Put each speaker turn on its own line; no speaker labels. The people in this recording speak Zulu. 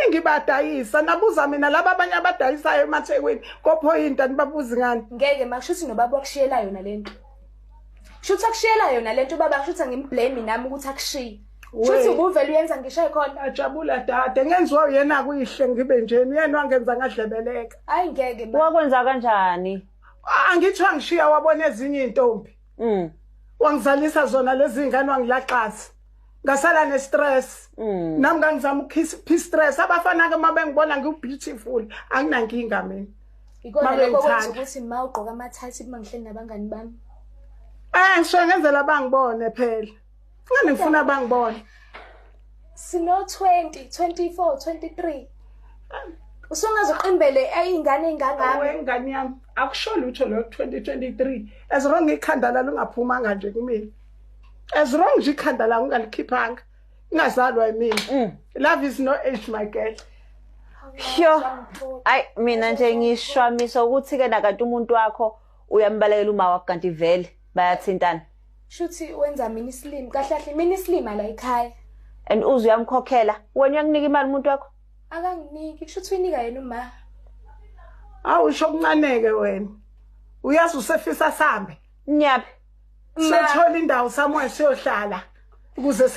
baningi badayisa nabuza mina laba abanye abadayisayo emaThekwini koPhoyinta nibabuza ngani
ngeke makushuthi nobaba wakushiyela yona lento shuthi akushiyela yona lento baba kushuthi ngimblame nami ukuthi akushiye shuthi ubuvela uyenza ngishaye khona
ajabula dade ngenziwa yena kuyihle ngibe njeni yena wangenza ngadlebeleka
hayi ngeke
wakwenza kanjani
angithiwa ngishiya wabona ezinye intombi wangizalisa zona lezi ngane wangilaqaza ngasala ne-stress nami ngangizama ukukhipha stress abafana ke mabengibona ngibeautiful anginankinga mina
ikona lokho kwenza ukuthi ma ugqoka amathathi uma ngihleli nabangani bami
ngisho ngenzela bangibone phela ngani ngifuna bangibone
sino 20 24 23 usungazoqimbele ayingane engangami
wengane yami akusho lutho lo 2023 as long ikhanda la lungaphumanga nje kumina as long nje ikhanda la ungalikhiphanga ingazalwa yimina love is no age my girl
sho ay mina nje ngishwamisa ukuthi ke nakanti umuntu wakho uyambalekela uma wakho kanti vele bayathintana
shuthi wenza mini slim kahle mini slim la ekhaya
and uze uyamkhokhela wena uyakunika imali umuntu wakho
akanginiki shuthi uyinika yena uma
awusho kuncaneke wena uyazi usefisa sambe
nyapi
sethola indawo somewhere siyohlala ukuze